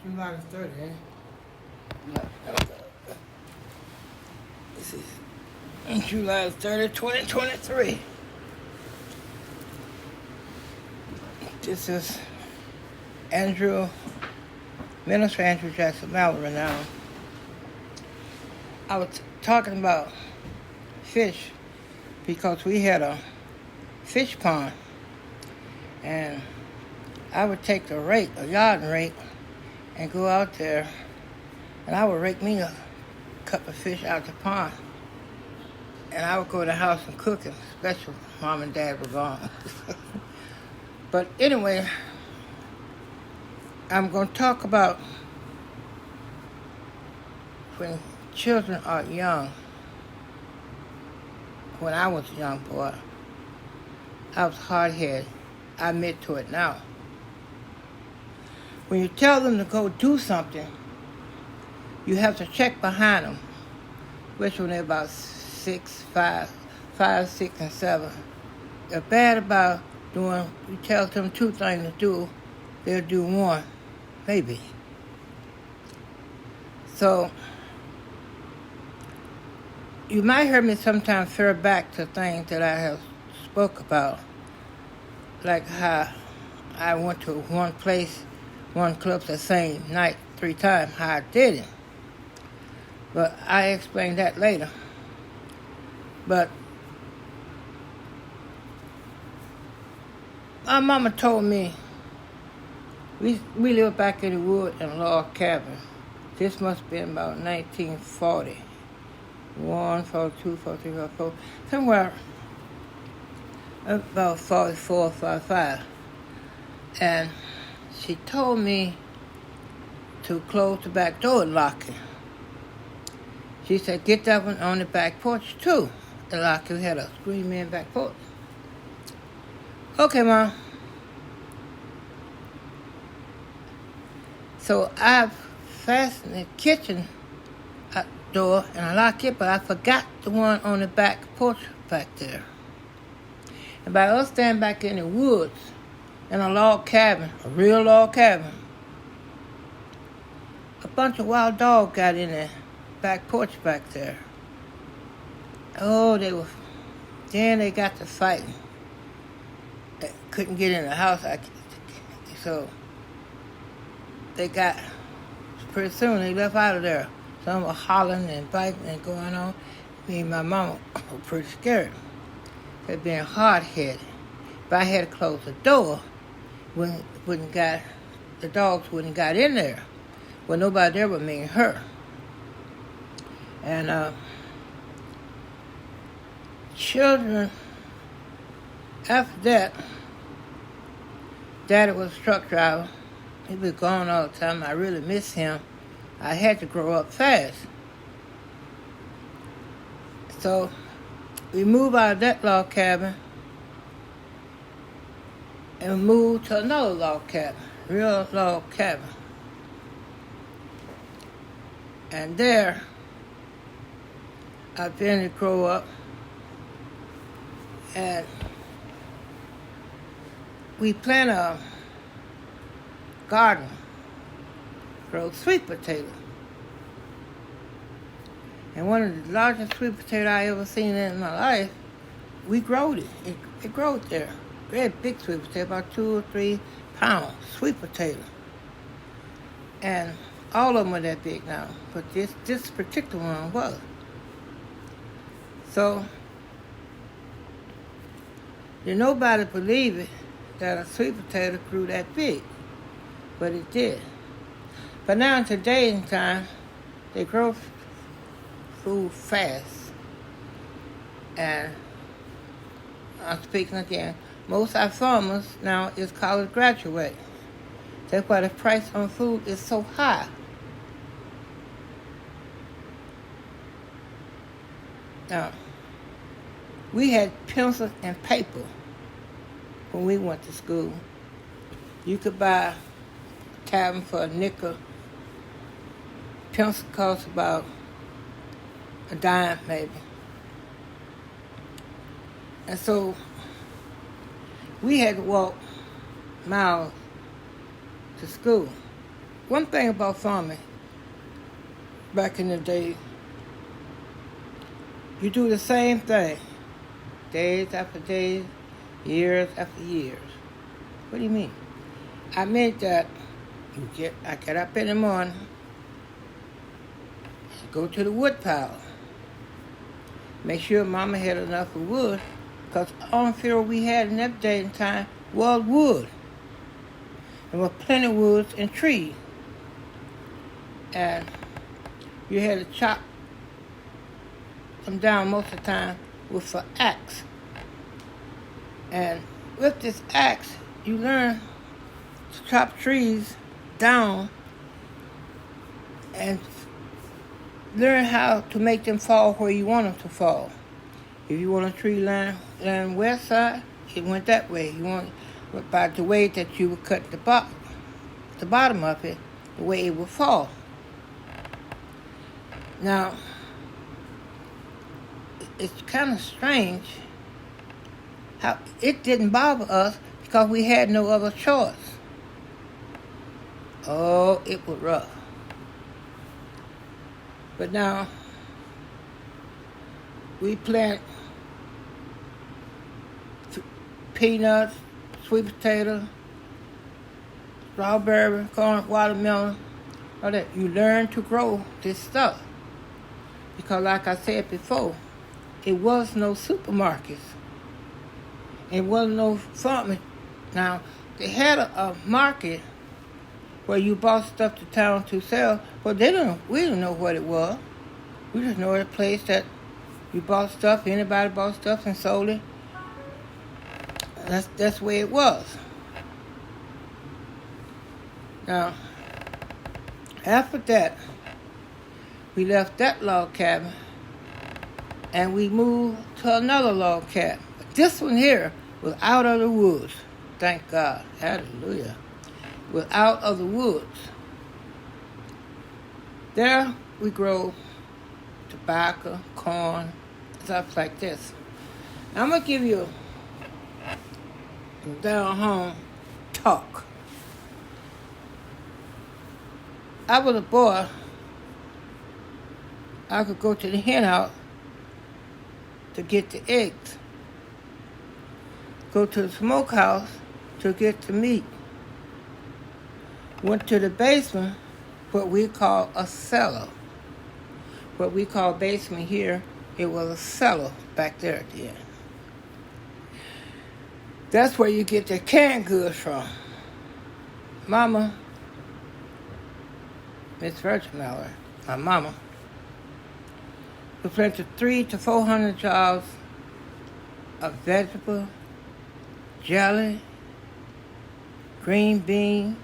July 30, eh? This is July 30, 2023. This is Minister Andrew Jackson Mallory now. I was talking about fish because we had a fish pond, and I would take a yard rake, and go out there, and I would rake me a couple of fish out the pond, and I would go to the house and cook it, especially Mom and Dad were gone. But anyway, I'm going to talk about when children are young. When I was a young boy, I was hard-headed. I admit to it now. When you tell them to go do something, you have to check behind them, which when they're about 5, 6, and 7. They're bad about doing, you tell them 2 things to do, they'll do 1, maybe. So, you might hear me sometimes refer back to things that I have spoke about, like how I went to one club the same night 3 times, how I did it. But I explain that later. But my mama told me, we lived back in the wood in a log cabin. This must have been about 1940. 1, 42, 43, 44, somewhere about 44, 45. And she told me to close the back door and lock it. She said, get that one on the back porch too. The lock, we had a screen-in back porch. Okay, Mom. So I fastened the kitchen door and I locked it, but I forgot the one on the back porch back there. And by us standing back in the woods in a log cabin, a real log cabin, a bunch of wild dogs got in the back porch back there. Oh, then they got to fighting. They couldn't get in the house, so pretty soon they left out of there. Some were hollering and biting and going on. Me and my mama were pretty scared. They're being hard-headed. If I had to close the door, the dogs wouldn't got in there. Well, nobody there but me and her. And children, after that, Daddy was a truck driver. He was gone all the time. I really miss him. I had to grow up fast. So we moved out of that log cabin and moved to another log cabin, real log cabin. And there, I began to grow up, and we planted a garden, grow sweet potato. And one of the largest sweet potatoes I ever seen in my life, we growed it. It growed there. We had big sweet potato, about 2 or 3 pounds sweet potato. And all of them are that big now, but this particular one was. So, nobody believe it that a sweet potato grew that big, but it did. But now in today's time, they grow food fast. And I'm speaking again, most of our farmers now is college graduate. That's why the price on food is so high. Now, we had pencils and paper when we went to school. You could buy a tablet for a nickel. Pencil cost about a dime, maybe. And so we had to walk miles to school. one thing about farming back in the day, you do the same thing, days after days, years after years. What do you mean? I meant that I get up in the morning, go to the wood pile, make sure Mama had enough of wood, because all the fuel we had in that day and time was wood. There were plenty of woods and trees. And you had to chop them down most of the time with an axe. And with this axe, you learn to chop trees down and learn how to make them fall where you want them to fall. If you want a tree line west side, it went that way. You want by the way that you would cut the bottom of it, the way it would fall. Now, it's kind of strange how it didn't bother us because we had no other choice. Oh, it was rough. But now, we plant peanuts, sweet potato, strawberry, corn, watermelon, all that. You learn to grow this stuff. Because like I said before, it was no supermarkets. It wasn't no farming. Now, they had a market where you bought stuff to town to sell, but we didn't know what it was. We just know a place that you bought stuff, anybody bought stuff and sold it. That's the way it was. Now, after that, we left that log cabin and we moved to another log cabin. But this one here was out of the woods. Thank God. Hallelujah. Was out of the woods. There we grow tobacco, corn, stuff like this. Now, I'm going to give you down home talk. I was a boy. I could go to the hen house to get the eggs. Go to the smokehouse to get the meat. Went to the basement, what we call a cellar. What we call basement here, it was a cellar back there at the end. That's where you get the canned goods from. Mama, Miss Virgin Mallory, my mama, we planted 300 to 400 jars of vegetable, jelly, green bean,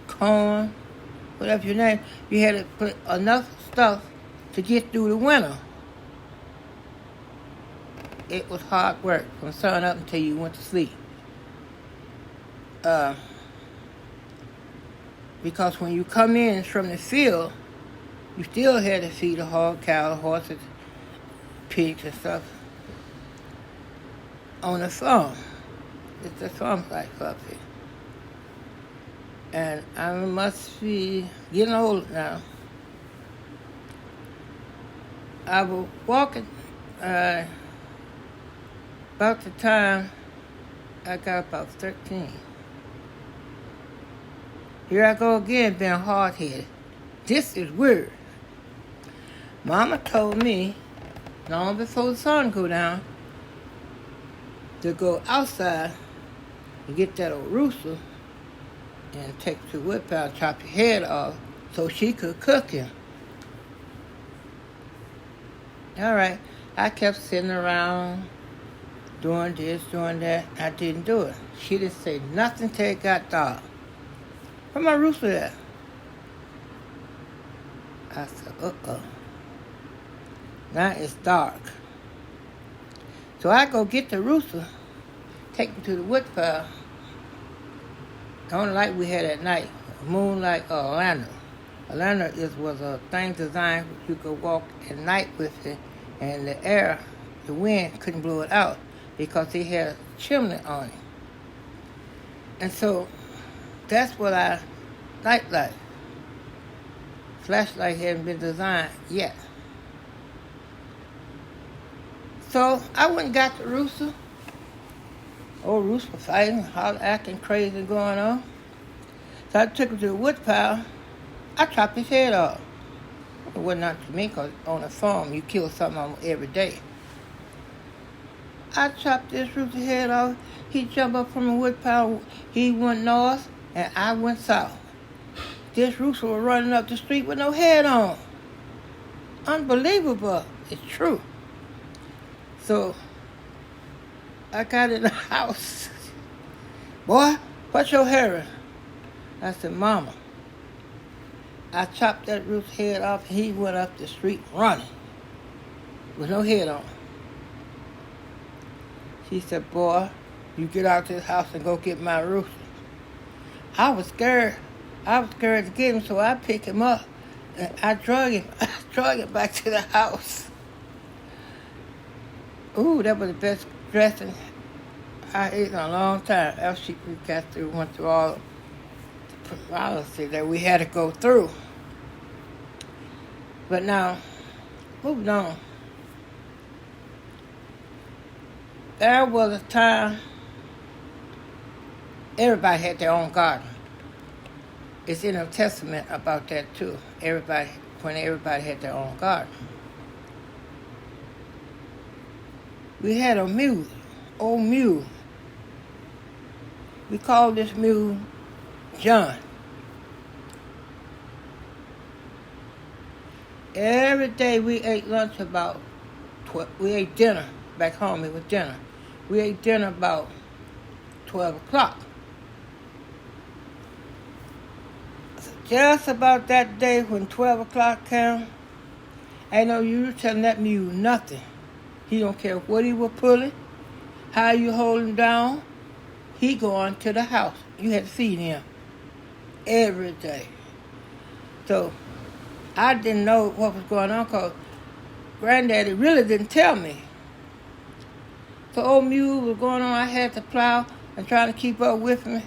corn, whatever you name. You had to put enough stuff to get through the winter. It was hard work from sun up until you went to sleep. Because when you come in from the field, you still had to feed a hog, cow, horses, pigs and stuff on the farm. It's a farm life up here. And I must be getting old now. I was walking about the time I got about 13. Here I go again being hard-headed. This is weird. Mama told me, long before the sun go down, to go outside and get that old rooster and take the wood pile and chop your head off so she could cook him. All right, I kept sitting around doing this, doing that. I didn't do it. She didn't say nothing till it got dark. Where my rooster at? I said, uh-oh. Now it's dark. So I go get the rooster, take him to the wood pile. The only light we had at night, moonlight or a lantern. A lantern was a thing designed you could walk at night with it, and the air, the wind couldn't blow it out because it had a chimney on it. And so that's what I nightlight. Flashlight hadn't been designed yet. So I went and got the rooster. Old rooster fighting, acting crazy going on. So I took him to the wood pile. I chopped his head off. It wasn't up to me because on a farm you kill something every day. I chopped this rooster's head off. He jumped up from the wood pile. He went north and I went south. This rooster was running up the street with no head on. Unbelievable. It's true. So I got in the house. Boy, what's your hair? I said, Mama. I chopped that rooster's head off and he went up the street running with no head on. She said, boy, you get out of this house and go get my rooster. I was scared. I was scared to get him, so I picked him up and I drug him back to the house. Ooh, that was the best dressing I ate in a long time. After we went through all the policy that we had to go through. But now, moving on. There was a time everybody had their own garden. It's in the Testament about that too. When everybody had their own garden. We had a mule, old mule. We called this mule John. Every day we ate lunch we ate dinner. Back home it was dinner. We ate dinner about 12 o'clock. Just about that day when 12 o'clock came, ain't no use telling that mule nothing. He don't care what he was pulling, how you hold him down. He going to the house. You had to feed him every day. So I didn't know what was going on because Granddaddy really didn't tell me. So old mule was going on. I had to plow and trying to keep up with him.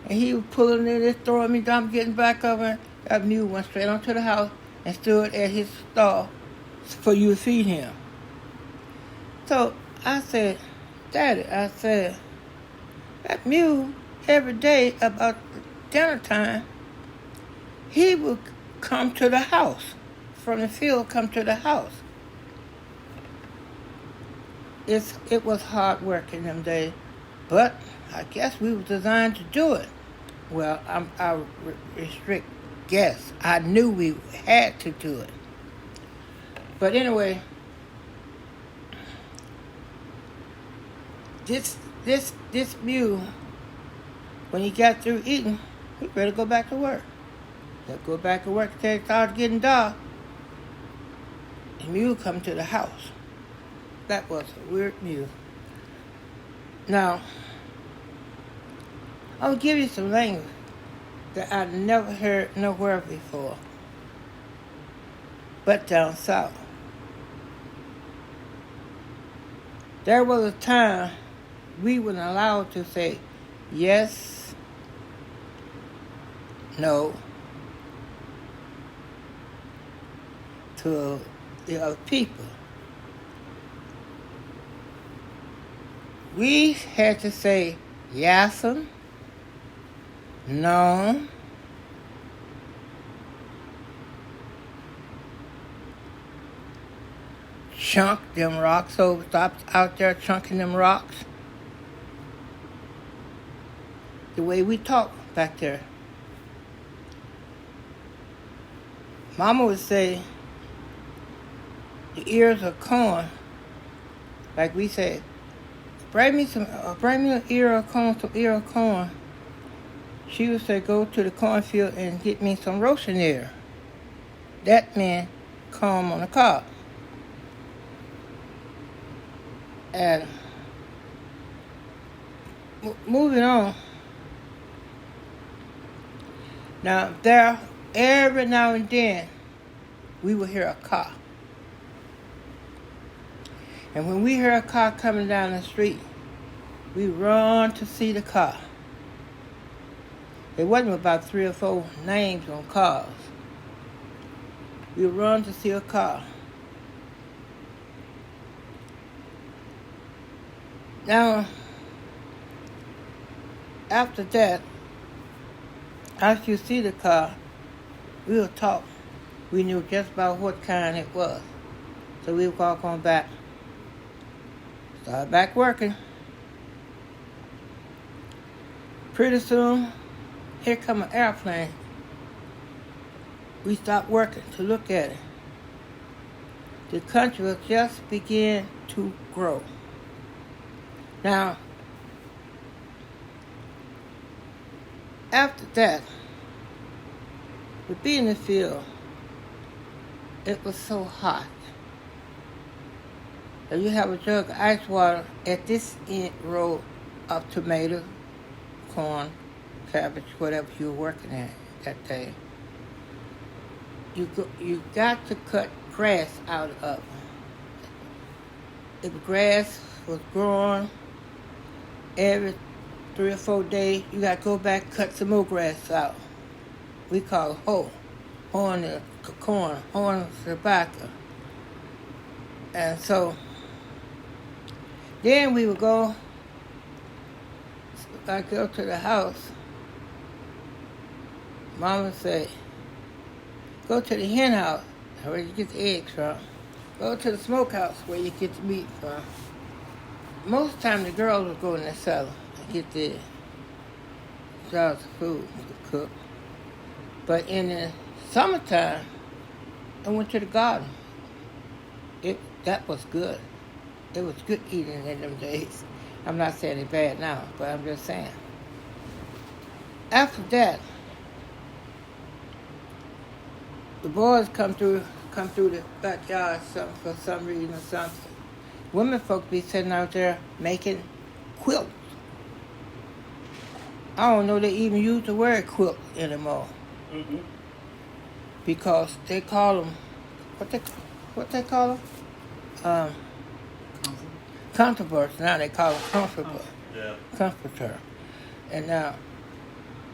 And he was pulling it, throwing me down, getting back up. And that mule went straight onto the house and stood at his stall for you to feed him. So I said, Daddy, that mule, every day about dinner time, he would come to the house, from the field come to the house. It was hard work in them days, but I guess we were designed to do it. Well, I restrict guess. I knew we had to do it. But anyway, this mule, when he got through eating, he better go back to work. He'll go back to work until it started getting dark. The mule come to the house. That was a weird mule. Now, I'll give you some language that I never heard nowhere before, but down south. There was a time we weren't allowed to say yes, no to the other people. We had to say yas'm, no, chunk them rocks over, stop out there chunking them rocks. The way we talk back there. Mama would say the ears of corn, like we said, bring me an ear of corn, some ear of corn. She would say, go to the cornfield and get me some roasting ear. That meant corn on the cob. And moving on. Now, every now and then, we would hear a car. And when we hear a car coming down the street, we run to see the car. There wasn't about 3 or 4 names on cars. We would run to see a car. Now, after that, after you see the car, we would talk. We knew just about what kind it was. So we would walk on back. Start back working. Pretty soon, here come an airplane. We stopped working to look at it. The country was just beginning to grow. Now, after that, to be in the field, it was so hot. So you have a jug of ice water at this end row of tomato, corn, cabbage, whatever you were working at that day. You got to cut grass out of it. If grass was growing every 3 or 4 days, you got to go back and cut some more grass out. We call it hoeing the corn, hoeing the tobacco. And so then we would go, I'd go to the house. Mama would say, go to the hen house, where you get the eggs from. Go to the smokehouse, where you get the meat from. Most of the time, the girls would go in the cellar and get the jars of food to cook. But in the summertime, I went to the garden. That was good. It was good eating in them days. I'm not saying it's bad now, but I'm just saying. After that, the boys come through the backyard for some reason or something. Women folks be sitting out there making quilts. I don't know they even use the word quilt anymore. Mm-hmm. Because they call them, what they call them? Comforters. Now they call them comfortable. Yeah. Comforter. And now,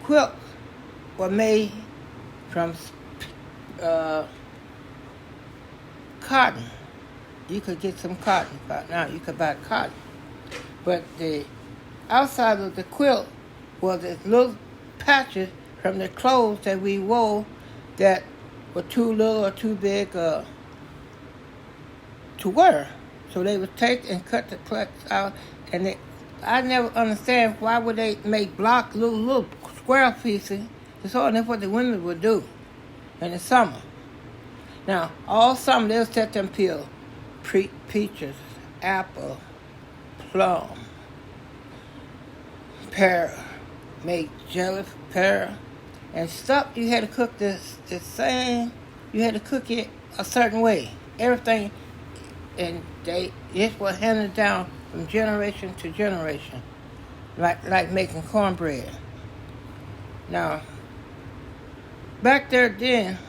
quilts were made from cotton. You could get some cotton. Now you could buy cotton. But the outside of the quilt was this little patches from the clothes that we wore that were too little or too big to wear. So they would take and cut the plaits out, and I never understand why would they make block little square pieces. That's what the women would do in the summer. Now, all summer they'll set them peel peaches, apple, plum, pear, make jelly pear, and stuff. You had to cook the same. You had to cook it a certain way. Everything. And it was handed down from generation to generation, like making cornbread. Now, back there then,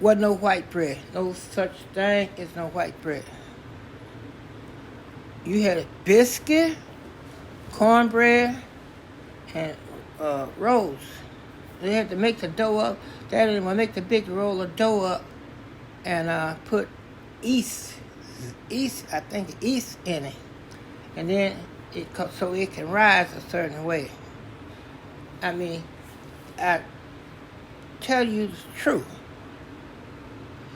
wasn't no white bread. No such thing as no white bread. You had a biscuit, cornbread, and rolls. They had to make the dough up. They didn't want to make the big roll of dough up and put yeast in it, and then so it can rise a certain way. I mean, I tell you the truth.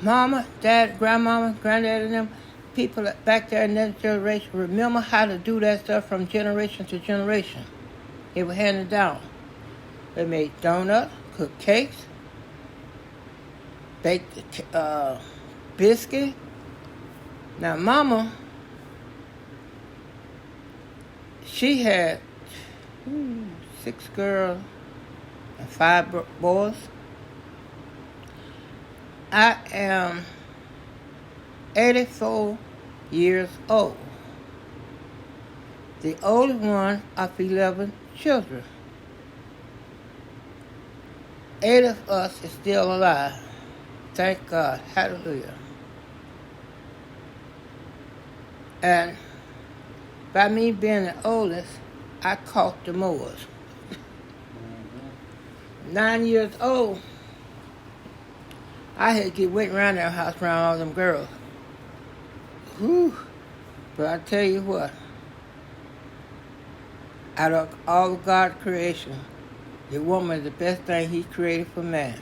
Mama, Dad, Grandmama, Granddad, and them people back there in that generation remember how to do that stuff from generation to generation. It was handed down. They made donuts, cooked cakes, baked biscuit. Now, Mama, she had 6 girls and 5 boys. I am 84 years old, the oldest one of 11 children. 8 of us is still alive. Thank God. Hallelujah. And by me being the oldest, I caught the most. 9 years old, I had to get waiting around that house around all them girls. Whew. But I tell you what, out of all of God's creation, the woman is the best thing he created for man.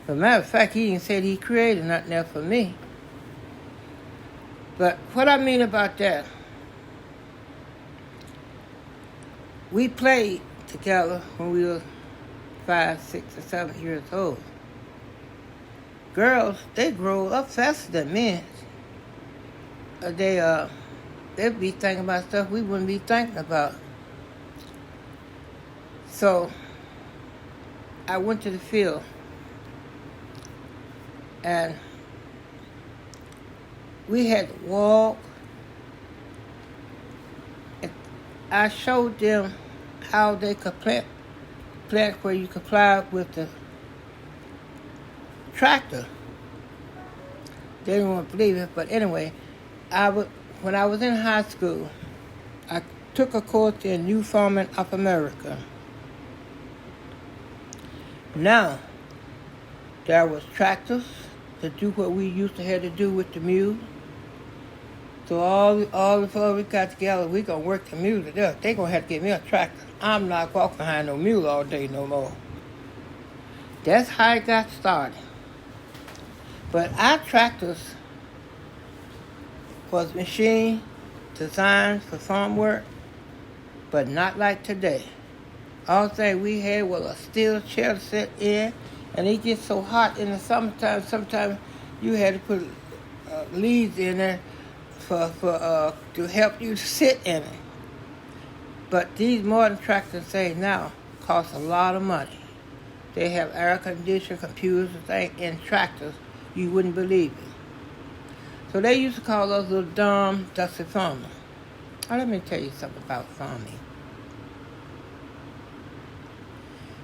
As a matter of fact, he even said he created nothing else for me. But what I mean about that, we played together when we were 5, 6, or 7 years old. Girls, they grow up faster than men. They'd be thinking about stuff we wouldn't be thinking about. So I went to the field, and we had to walk. And I showed them how they could plant where you could plow with the tractor. They didn't want to believe it, but anyway, when I was in high school, I took a course in New Farming of America. Now, there was tractors to do what we used to have to do with the mules. So all the folks we got together, we gonna work the mule to death. They gonna have to get me a tractor. I'm not walking behind no mule all day no more. That's how it got started. But our tractors was machine designed for farm work, but not like today. All thing we had was a steel chair to sit in, and it gets so hot in the summertime. Sometimes you had to put leaves in there to help you sit in it. But these modern tractors say now cost a lot of money. They have air conditioning, computers, and things in tractors. You wouldn't believe it. So they used to call us little dumb, dusty farmers. Now let me tell you something about farming.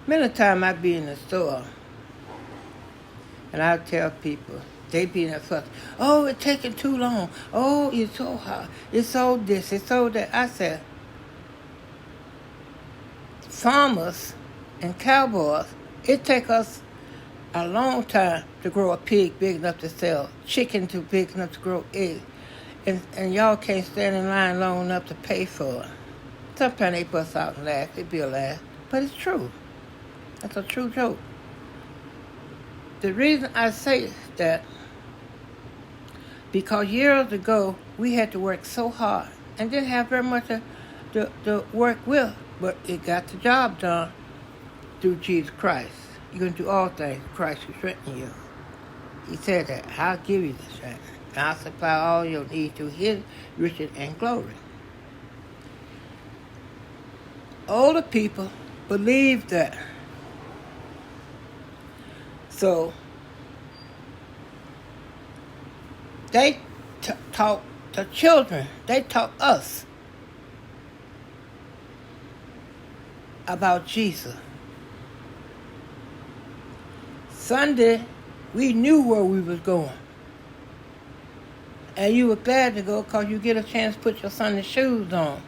Many times I'd be in the store, and I'd tell people, they be in that fuss, oh, it's taking too long. Oh, it's so hot. It's so this, it's so that. I said, farmers and cowboys, it take us a long time to grow a pig big enough to sell, chicken too big enough to grow eggs, and y'all can't stand in line long enough to pay for it. Sometimes they bust out and laugh. It be a laugh, but it's true. That's a true joke. The reason I say that, because years ago, we had to work so hard and didn't have very much to work with, but it got the job done through Jesus Christ. You're going to do all things, Christ who strengthens you. He said that, I'll give you the strength, and I'll supply all your needs through his riches and glory. Older people believe that. So they taught the children, they taught us about Jesus. Sunday, we knew where we was going. And you were glad to go because you get a chance to put your Sunday shoes on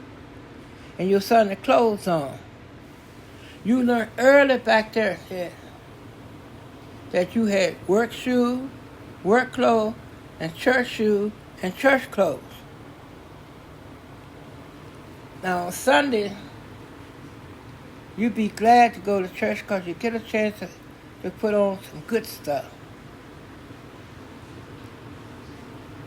and your Sunday clothes on. You learned early back there that you had work shoes, work clothes, and church shoes, and church clothes. Now on Sunday, you'd be glad to go to church because you get a chance to put on some good stuff.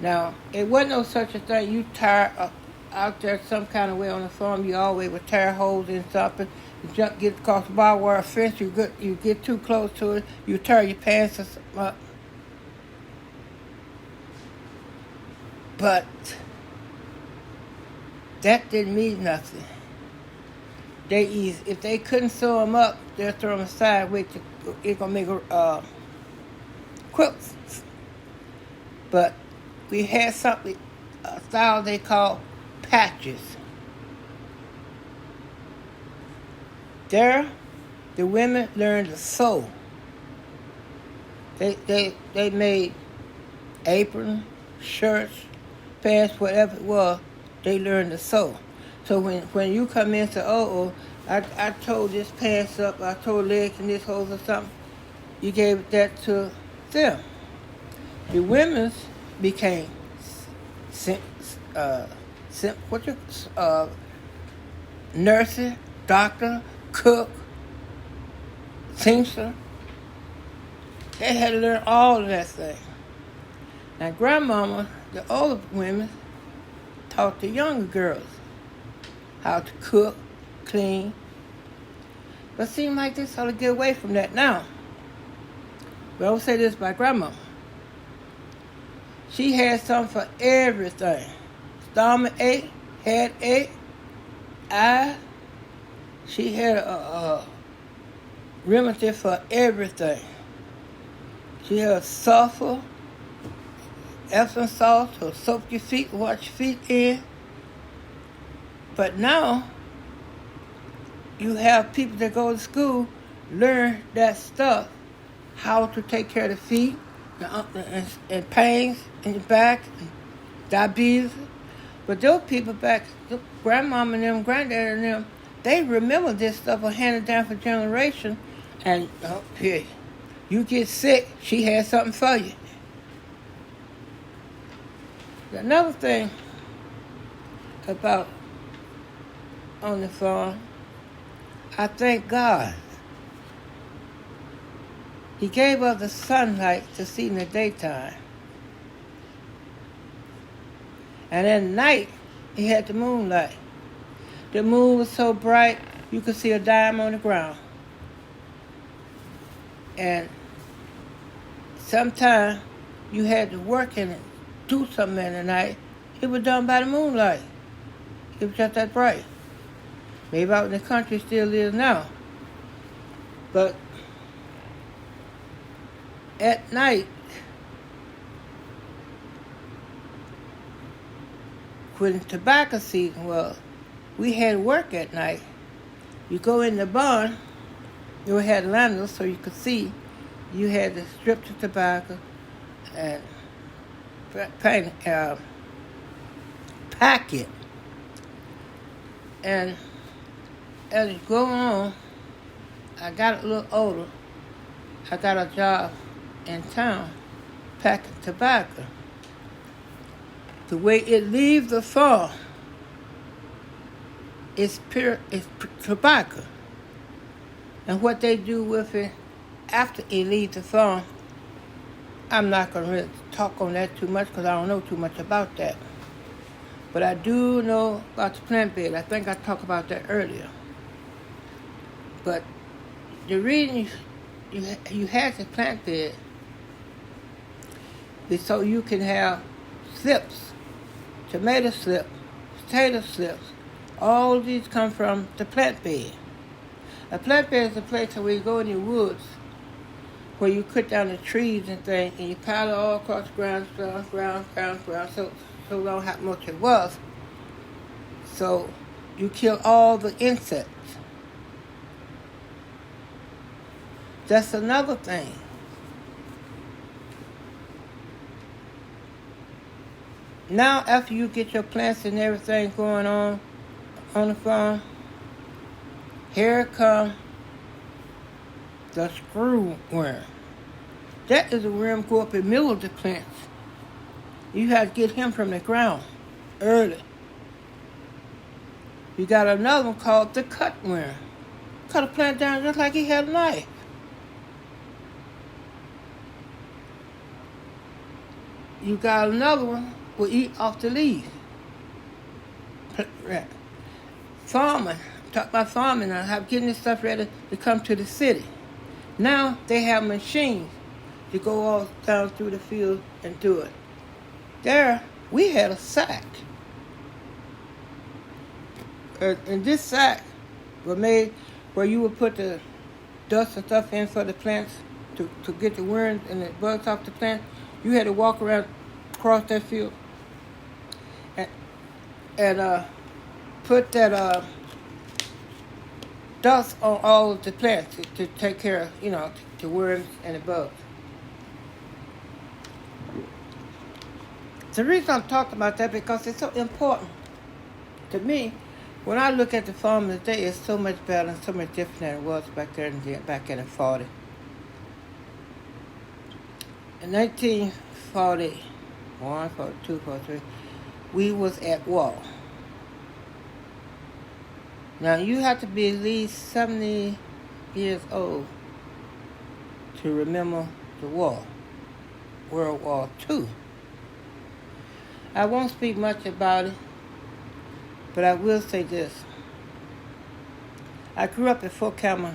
Now, it wasn't no such a thing. You tire out there some kind of way on the farm, you always would tear holes in something. You get across the barbed wire fence, you get too close to it, you tear your pants or something up. But that didn't mean nothing. If they couldn't sew them up, they'll throw them aside. It's gonna make quilts. But we had a style they call patches. There, the women learned to sew. They made aprons, shirts, pants, whatever it was. They learned to sew. So when you come in and say, I told this pass up, I told legs and this hose or something. You gave that to them. The women's became sim, what you nurses, doctor, cook, seamster. They had to learn all of that thing. Now, grandmama, the older women, taught the younger girls how to cook, clean. But it seems like they sort of get away from that now. But I will say this about grandma. She had something for everything. Stomach ache, headache, eye. She had a remedy for everything. She had sulfur, Epsom salt to soak your feet, wash your feet in. But now, you have people that go to school learn that stuff, how to take care of the feet, and pains in your back, and diabetes. But those people back, grandmama and them, granddad and them, they remember this stuff was handed down for generations. And here, you get sick, she had something for you. Another thing about on the farm, I thank God. He gave us the sunlight to see in the daytime. And at night, he had the moonlight. The moon was so bright, you could see a dime on the ground. And sometimes you had to work in it, do something in the night. It was done by the moonlight. It was just that bright. Maybe out in the country still is now. But at night, when tobacco season was, we had work at night. You go in the barn, you had lanterns so you could see. You had to strip the tobacco and pack it. And as it go on, I got a little older. I got a job in town packing tobacco. The way it leaves the farm, it's tobacco. And what they do with it after it leaves the farm, I'm not going to really talk on that too much because I don't know too much about that. But I do know about the plant bed. I think I talked about that earlier. But the reason you had the plant bed is so you can have slips, tomato slips, potato slips. All these come from the plant bed. A plant bed is a place where you go in your woods, where you cut down the trees and things, and you pile it all across the ground, so long how much it was. So you kill all the insects. That's another thing. Now, after you get your plants and everything going on the farm, here comes the screw worm. That is a worm go up in the middle of the plants. You have to get him from the ground early. You got another one called the cutworm. Cut a plant down just like he had a knife. You got another one will eat off the leaves. Farming, talk about farming now, have getting this stuff ready to come to the city. Now they have machines to go all down through the field and do it. There, we had a sack. And this sack was made where you would put the dust and stuff in for the plants to get the worms and the bugs off the plant. You had to walk around across that field and put that dust on all of the plants to take care of, the worms and the bugs. The reason I'm talking about that because it's so important to me When I look at the farm today, it's so much better and so much different than it was back there back in the 40. In 1941, 42, 43, we was at war. Now, you have to be at least 70 years old to remember the war, World War II. I won't speak much about it, but I will say this. I grew up in Fort Campbell,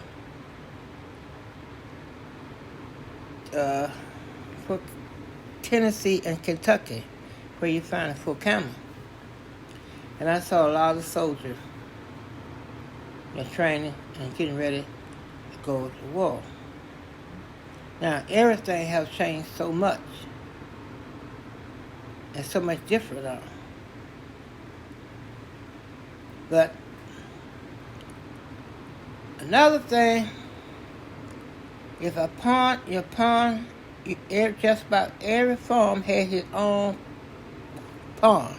Fort Tennessee and Kentucky, where you find a Fort Campbell. And I saw a lot of soldiers training and getting ready to go to war. Now, everything has changed so much and so much different now. But another thing, if just about every farm had his own pond.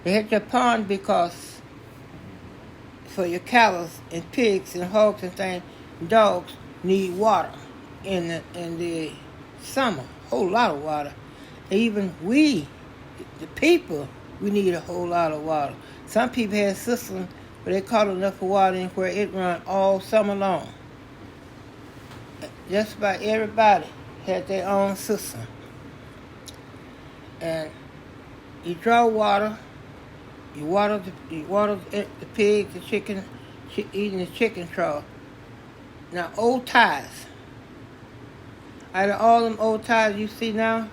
They had your pond because for your cows and pigs and hogs and things, dogs need water in the summer, a whole lot of water. And even we, the people, we need a whole lot of water. Some people have systems where they caught enough water in where it run all summer long. Just about everybody had their own system. And you draw water, you water the pig, the chicken, eating the chicken trough. Now, old ties. Out of all them old ties you see now,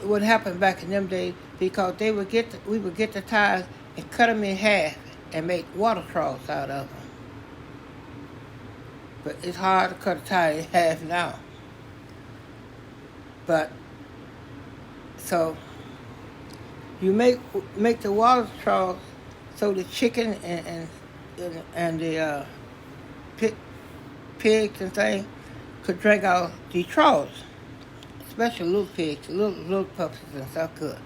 it wouldn't happen back in them days because we would get the ties and cut them in half and make water troughs out of them. But it's hard to cut a tie in half now. But so you make the water troughs so the chicken and the pigs and things could drink out the troughs. Especially little pigs, little puppies and stuff could.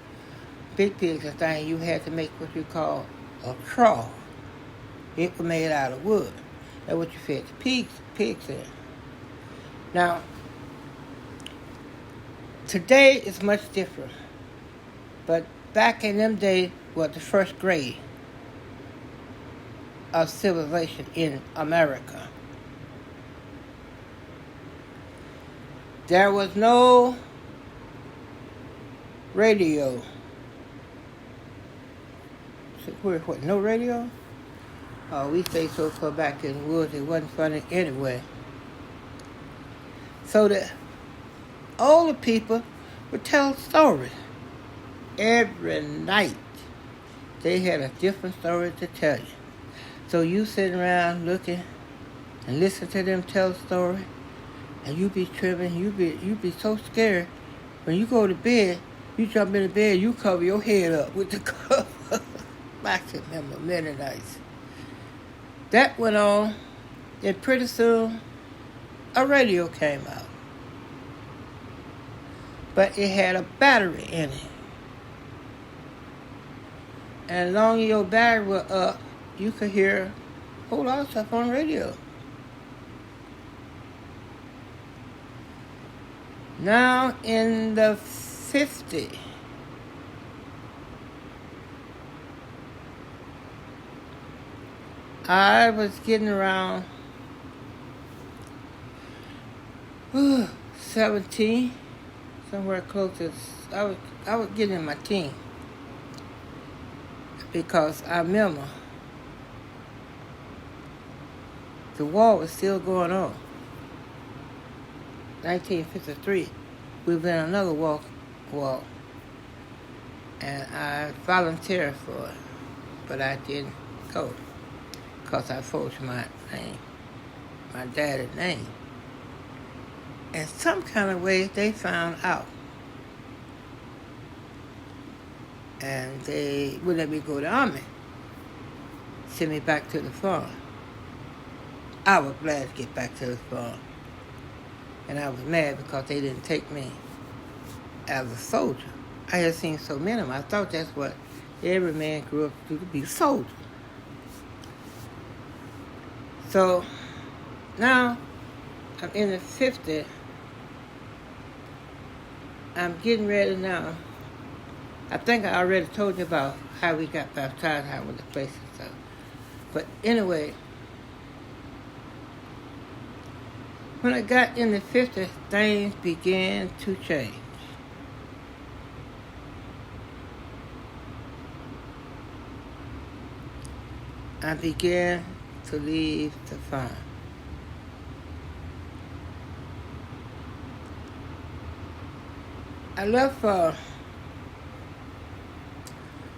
Big pigs and things, you had to make what you call a trough. It was made out of wood. That's what you fed the pigs in. Now, today is much different. But back in them days was the first grade of civilization in America. There was no radio. What, no radio? Oh, we say so far back in the woods, it wasn't funny anyway. So the older people would tell stories. Every night, they had a different story to tell you. So you sitting around looking and listen to them tell a story, and you be tripping, you be so scared. When you go to bed, you jump in the bed, you cover your head up with the cover. I can remember many nights. That went on, and pretty soon, a radio came out. But it had a battery in it. And as long as your battery was up, you could hear a whole lot of stuff on radio. Now in the 50s, I was getting around 17, somewhere close to, I was getting in my teens. Because I remember the war was still going on. 1953, we were in another war, and I volunteered for it, but I didn't go because I forged my name, my daddy's name. And some kind of way they found out. And they wouldn't let me go to the army. Send me back to the farm. I was glad to get back to the farm. And I was mad because they didn't take me as a soldier. I had seen so many of them. I thought that's what Every man grew up to be a soldier. So now I'm in the 50s. I'm getting ready now. I think I already told you about how we got baptized, how we went to places and stuff. But anyway, when I got in the 50s, things began to change. I began to leave the farm. I left for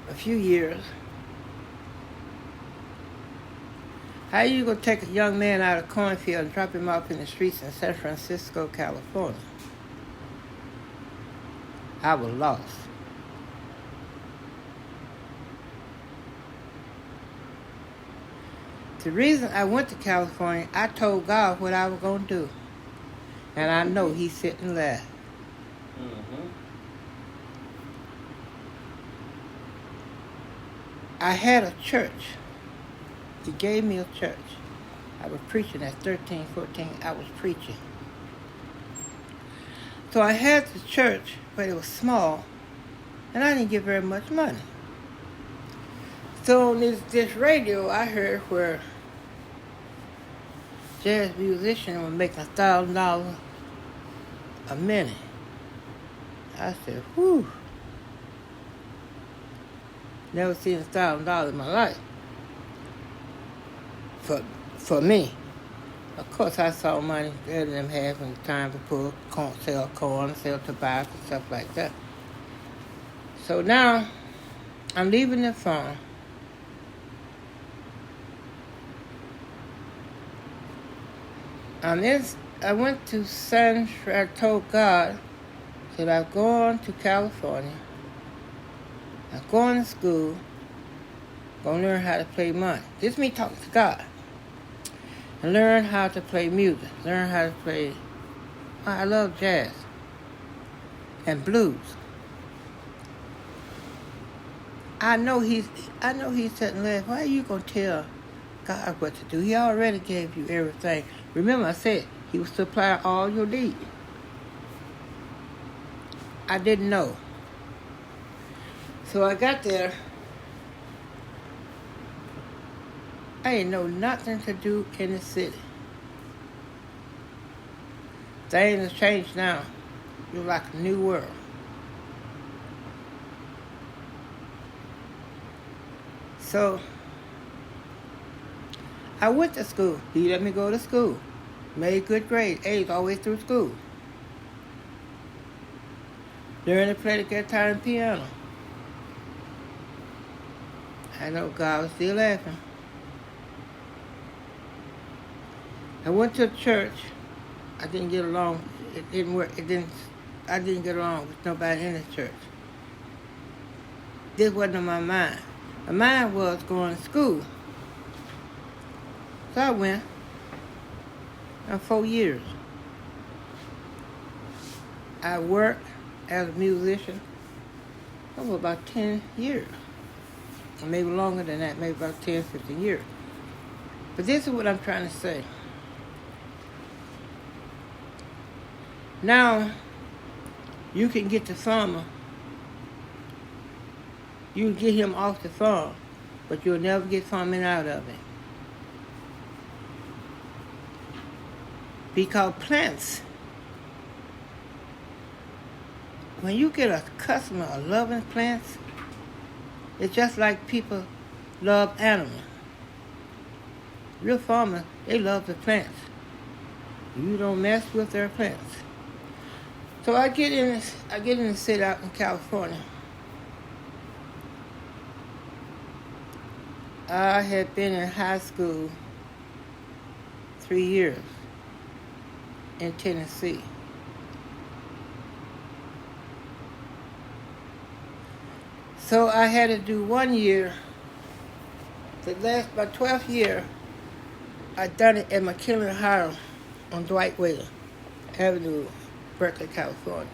a few years. How you gonna take a young man out of a cornfield and drop him off in the streets in San Francisco, California? I was lost. The reason I went to California, I told God what I was gonna do. And I know He sit and laughed. I had a church. He gave me a church. I was preaching at 13, 14. I was preaching. So I had the church, but it was small, and I didn't get very much money. So on this radio, I heard where jazz musicians were making $1,000 a minute. I said, whew. Never seen $1,000 in my life. For me. Of course, I saw money better than them having time to pull corn, sell tobacco, and stuff like that. So now, I'm leaving the farm. I went to I told God that I'm going to California. I'm going to school. Gonna learn how to play money. This is me talking to God. And learn how to play music. Learn how to play. I love jazz and blues. I know he's sitting there. Why are you gonna tell God what to do? He already gave you everything. Remember, I said He will supply all your needs. I didn't know. So I got there. I didn't know nothing to do in the city. Things have changed now. You're like a new world. So I went to school. He let me go to school. Made good grades, A's all the way through school. Learned to play the guitar and piano. I know God was still laughing. I went to church. I didn't get along. It didn't work. I didn't get along with nobody in the church. This wasn't on my mind. My mind was going to school. So I went. 4 years. I worked as a musician for about 10 years. Or maybe longer than that, maybe about 10, 15 years. But this is what I'm trying to say. Now, you can get the farmer. You can get him off the farm, but you'll never get farming out of it. Because plants, when you get a customer loving plants, it's just like people love animals. Real farmers, they love the plants. You don't mess with their plants. So I get in the city out in California. I had been in high school 3 years in Tennessee. So I had to do 1 year. My 12th year, I done it at McKinley High on Dwight Wayler Avenue, Berkeley, California.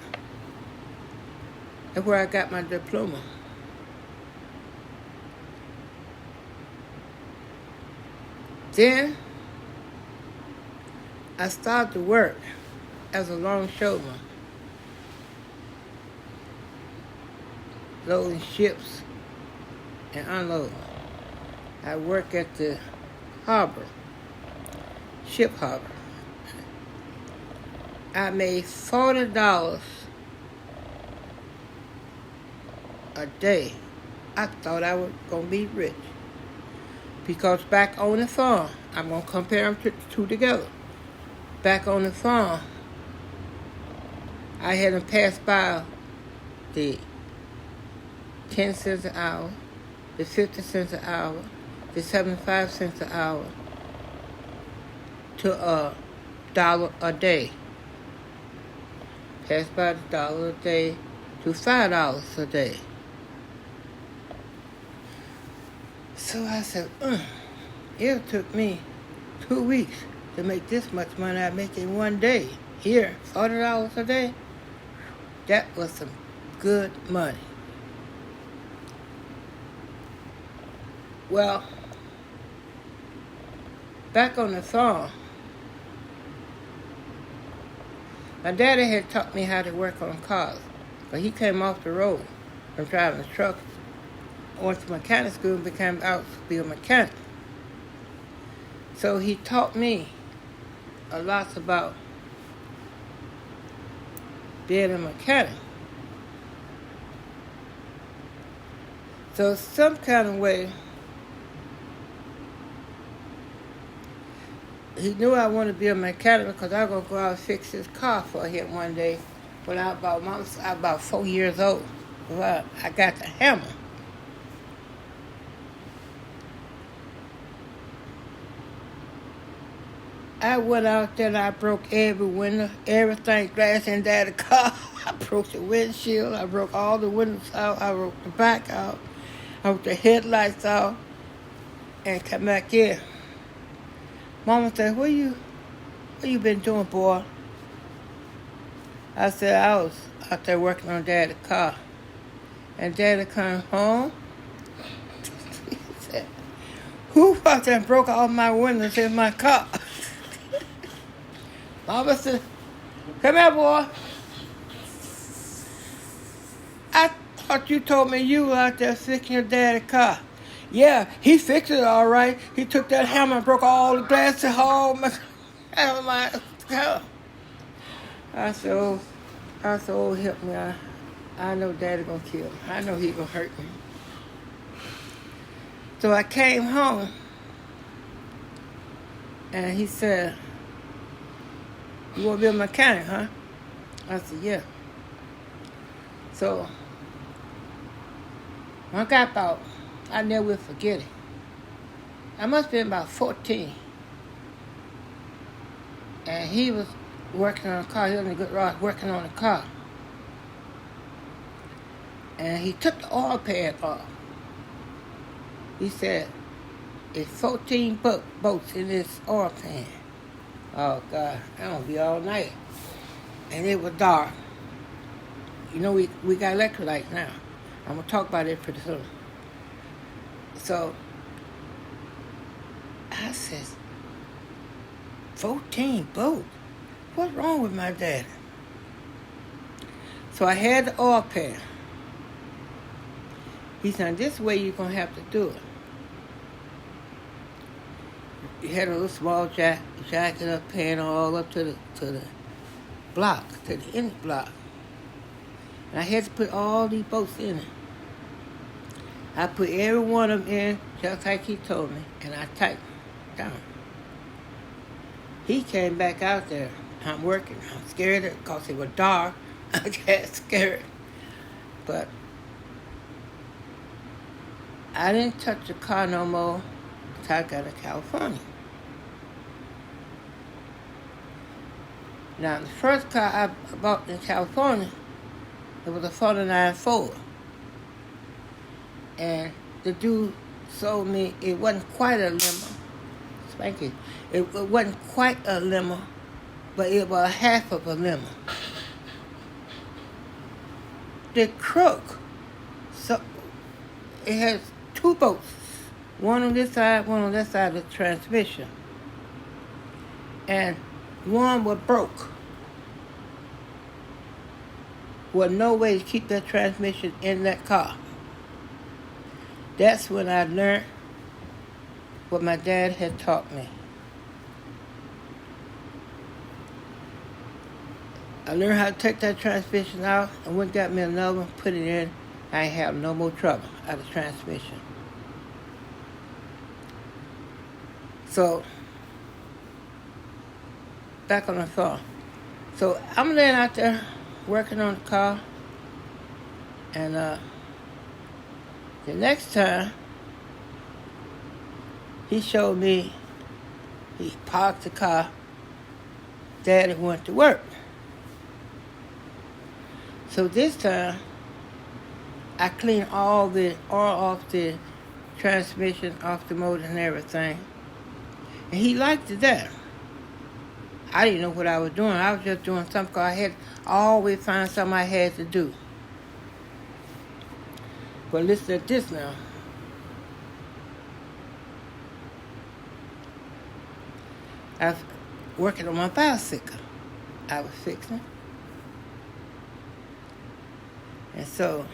That's where I got my diploma. Then I started to work as a longshoreman, loading ships and unloading. I work at the harbor, ship harbor. I made $40 a day. I thought I was going to be rich. Because back on the farm, I'm going to compare them two together. Back on the farm, I had them pass by the 10 cents an hour, the 50 cents an hour, the 75 cents an hour, to $1 a day. Pass by the $1 a day to $5 a day. So I said, it took me 2 weeks to make this much money I make in one day. Here, $40 a day. That was some good money. Well, back on the farm, my daddy had taught me how to work on cars. But he came off the road from driving a truck. I went to mechanic school and became out to be a mechanic. So he taught me a lot about being a mechanic. So some kind of way, he knew I wanted to be a mechanic because I was going to go out and fix his car for him one day when I was about 4 years old. Well, I got the hammer. I went out there and I broke every window, everything, glass in the car. I broke the windshield. I broke all the windows out. I broke the back out. I broke the headlights out and come back in. Mama said, what you been doing, boy? I said, I was out there working on Daddy's car. And Daddy come home. He said, who out there and broke all my windows in my car? Mama said, come here, boy. I thought you told me you were out there fixing your daddy's car. Yeah, he fixed it all right. He took that hammer and broke all the glass out of my car. I said, oh, help me. I know Daddy gonna kill me. I know he gonna hurt me. So I came home, and he said, you want to be a mechanic, huh? I said, yeah. So when I got about, I never will forget it. I must have been about 14. And he was working on a car. He was in a good rod working on a car. And he took the oil pan off. He said, it's 14 boats in this oil pan. Oh, God, I'm going to be all night. And it was dark. You know, we got electric lights now. I'm going to talk about it pretty soon. So, I said, 14 boats? What's wrong with my daddy? So I had the oil pan. He said, this way you're going to have to do it. You had a little small jacket up, pan all up to the block, to the end block. And I had to put all these boats in it. I put every one of them in just like he told me, and I tightened down. He came back out there. I'm working. I'm scared because it was dark. I got scared. But I didn't touch the car no more until I got to California. Now, the first car I bought in California, it was a 49 Ford. And the dude sold me, it wasn't quite a limo. Spanky. It wasn't quite a limo, but it was half of a limo. The crook, so it has two boats One on this side, one on that side of the transmission. And one was broke. Was no way to keep that transmission in that car. That's when I learned what my dad had taught me. I learned how to take that transmission out and went and got me another one, put it in. I ain't have no more trouble out of the transmission. So, back on the phone. So, I'm laying out there working on the car. And the next time, he showed me, he parked the car. Daddy went to work. So this time, I cleaned all the oil off the transmission, off the motor and everything. And he liked it that. I didn't know what I was doing. I was just doing something because I had always find something I had to do. But listen at this now. I was working on my bicycle. I was fixing. And so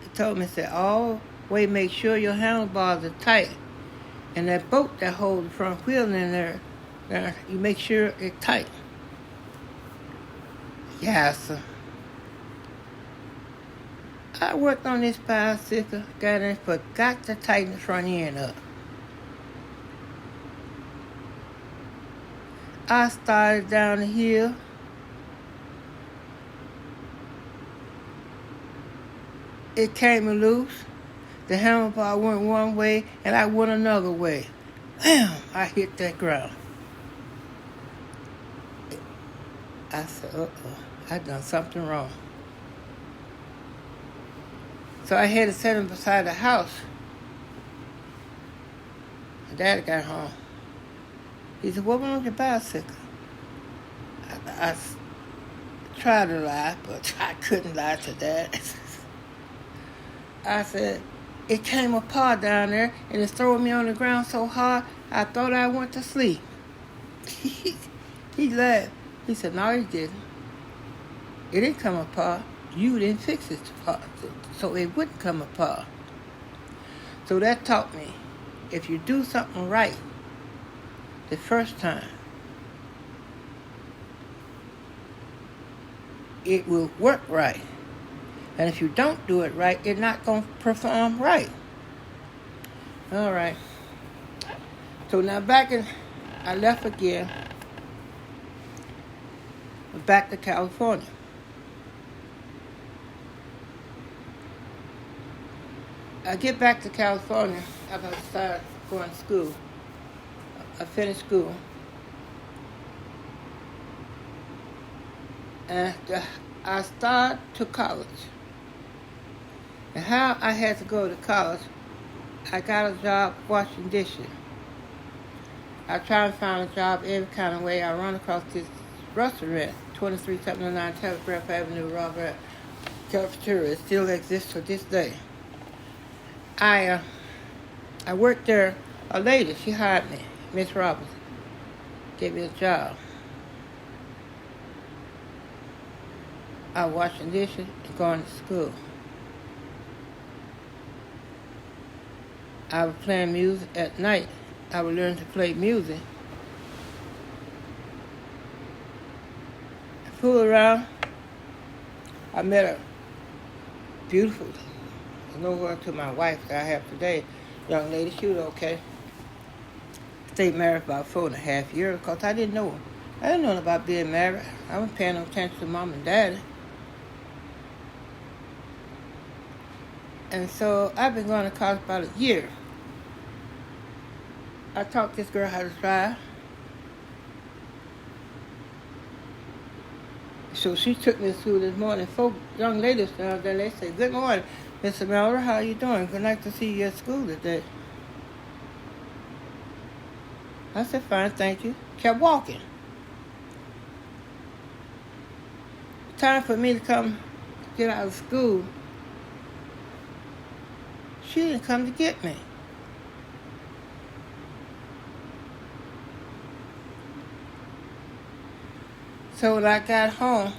he told me, said, always make sure your handlebars are tight. And that bolt that holds the front wheel in there, you make sure it's tight. Yes, sir. I worked on this bicycle, got in, forgot to tighten the front end up. I started down the hill. It came loose. The handlebar went one way, and I went another way. Bam! I hit that ground. I said, uh-oh, I done something wrong. So I had to set him beside the house. And Daddy got home. He said, what went on with your bicycle? I tried to lie, but I couldn't lie to Dad. I said, it came apart down there, and it threw me on the ground so hard, I thought I went to sleep. He laughed. He said, no, you didn't. It didn't come apart. You didn't fix it apart, so it wouldn't come apart. So that taught me, if you do something right the first time, it will work right. And if you don't do it right, it's not going to perform right. All right. So now I left again, back to California. I get back to California after I started going to school. I finished school. And I started to college. And how I had to go to college, I got a job washing dishes. I tried to find a job every kind of way. I run across this restaurant, 2379 Telegraph Avenue, Robert, cafeteria. It still exists to this day. I worked there. A lady, she hired me, Miss Roberts, gave me a job. I was washing dishes and going to school. I was playing music at night. I would learn to play music. I fooled around. I met a beautiful, no to my wife that I have today, young lady. She was okay. Stayed married for about 4.5 years because I didn't know her. I didn't know about being married. I wasn't paying no attention to Mom and Daddy. And so I've been going to college about a year. I taught this girl how to drive. So she took me to school this morning. 4 young ladies down there, they say, good morning, Mr. Melder, how are you doing? Good night to see you at school today. I said, fine, thank you. Kept walking. Time for me to come get out of school. She didn't come to get me. So when I got home,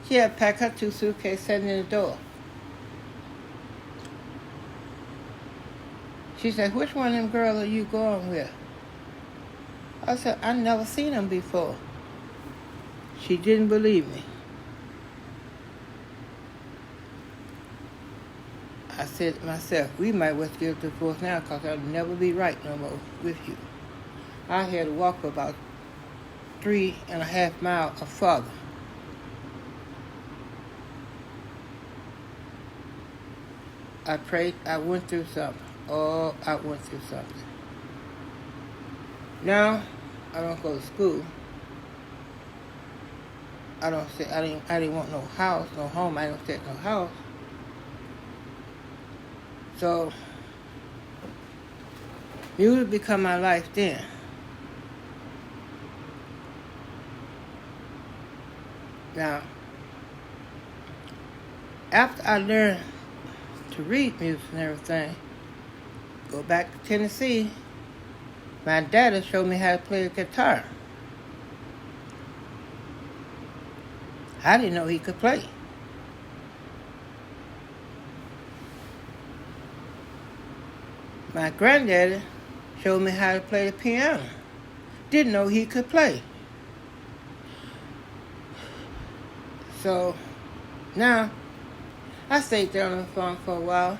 she had packed her 2 suitcases sitting in the door. She said, which one of them girls are you going with? I said, I never seen them before. She didn't believe me. I said to myself, we might well get a divorce now because I'll never be right no more with you. I had to walk about 3.5 miles or farther. I prayed, I went through something. Oh, I went through something. Now, I don't go to school. I didn't want no house, no home. I don't take no house. So, music become my life then. Now, after I learned to read music and everything, go back to Tennessee, my daddy showed me how to play the guitar. I didn't know he could play. My granddaddy showed me how to play the piano. Didn't know he could play. So now I stayed there on the farm for a while.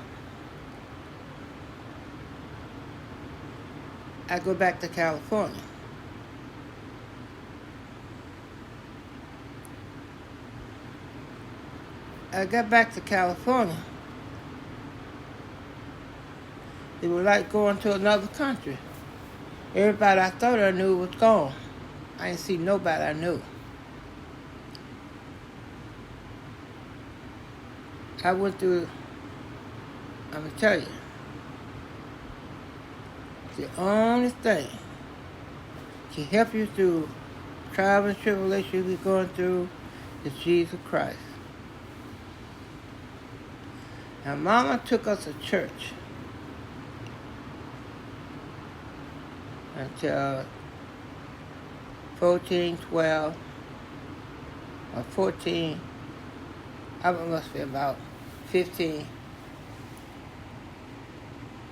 I go back to California. I got back to California. It was like going to another country. Everybody I thought I knew was gone. I didn't see nobody I knew. I went through, I'm going to tell you, the only thing can help you through trials and tribulations we're going through is Jesus Christ. Now, Mama took us to church until 12, or 14. I must be about 15.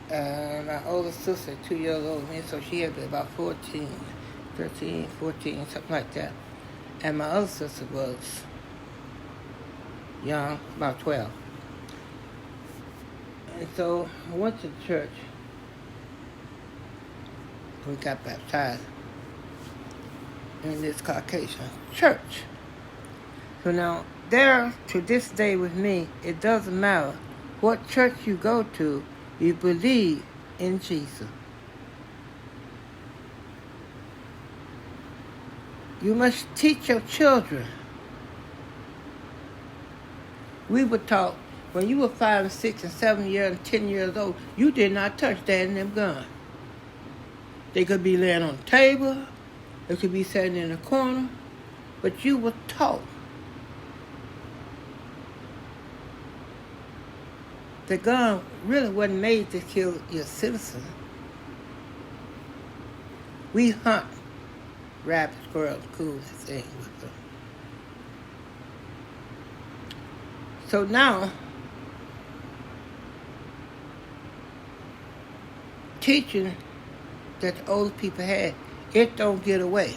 My older sister, 2 years older than me, so she had to be about 14, 13, 14, something like that. And my other sister was young, about 12. And so I went to the church. We got baptized in this Caucasian church. So now, there, to this day with me, it doesn't matter what church you go to, you believe in Jesus. You must teach your children. We were taught when you were 5 and 6 and 7 years and 10 years old, you did not touch Dad and them guns. They could be laying on the table, they could be sitting in a corner, but you were taught. The gun really wasn't made to kill your citizen. We hunt rabbits, squirrels, cool thing with them. So now, teaching that the old people had, it don't get away.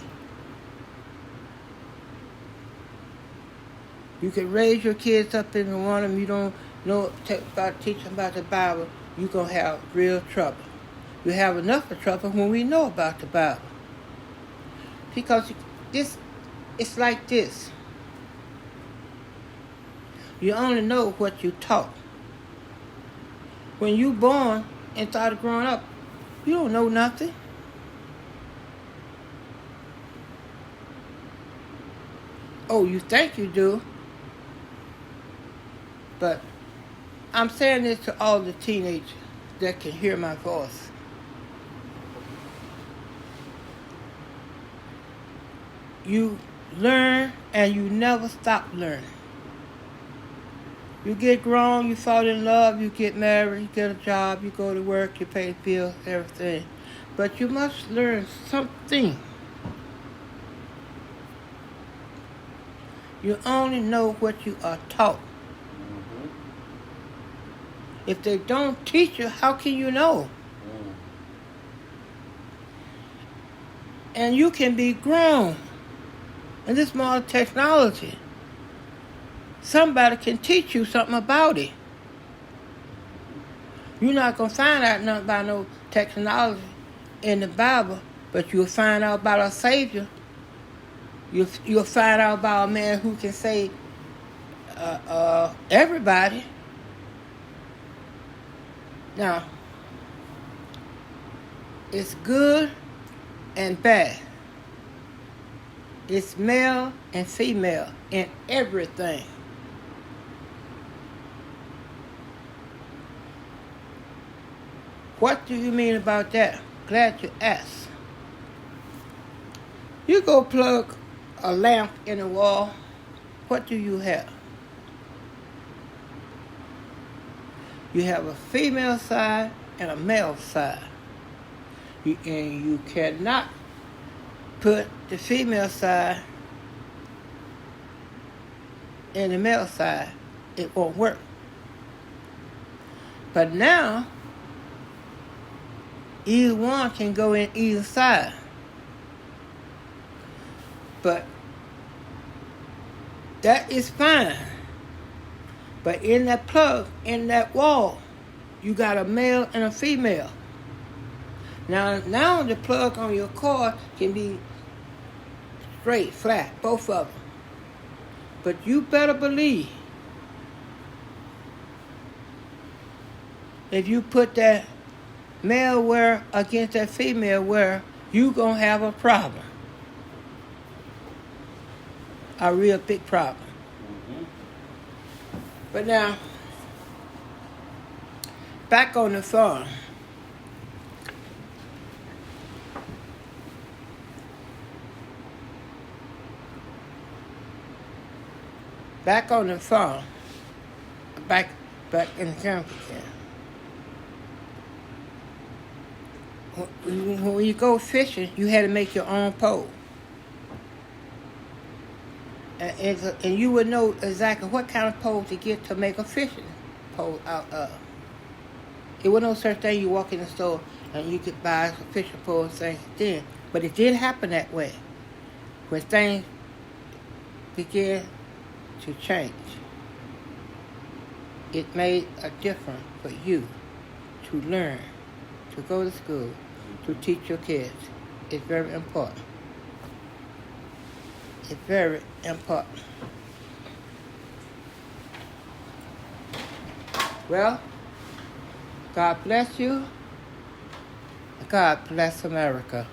You can raise your kids up in one of them, you don't know about teaching about the Bible, you're going to have real trouble. You have enough of trouble when we know about the Bible. Because it's like this. You only know what you taught. When you born and started growing up, you don't know nothing. Oh, you think you do. But I'm saying this to all the teenagers that can hear my voice. You learn and you never stop learning. You get grown, you fall in love, you get married, you get a job, you go to work, you pay bills, everything. But you must learn something. You only know what you are taught. Mm-hmm. If they don't teach you, how can you know? Mm. And you can be grown. And this modern technology, somebody can teach you something about it. You're not going to find out nothing about no technology in the Bible, but you'll find out about our Savior. You'll find out about a man who can save everybody. Now, it's good and bad. It's male and female in everything. What do you mean about that? Glad you asked. You go plug a lamp in the wall, what do you have? You have a female side and a male side. And you cannot put the female side in the male side. It won't work. But now, either one can go in either side. But that is fine. But in that plug, in that wall, you got a male and a female. Now the plug on your car can be straight, flat, both of them. But you better believe, if you put that male wear against that female wear, you gonna have a problem. A real big problem. Mm-hmm. But now, back on the farm. Back on the farm. Back in the camp again. When you go fishing, you had to make your own pole. And you would know exactly what kind of pole to get to make a fishing pole out of. It wasn't no such thing you walk in the store and you could buy a fishing pole and things then. But it did happen that way. When things began to change, it made a difference for you to learn, to go to school, to teach your kids. It's very important. It's very important. Well, God bless you. God bless America.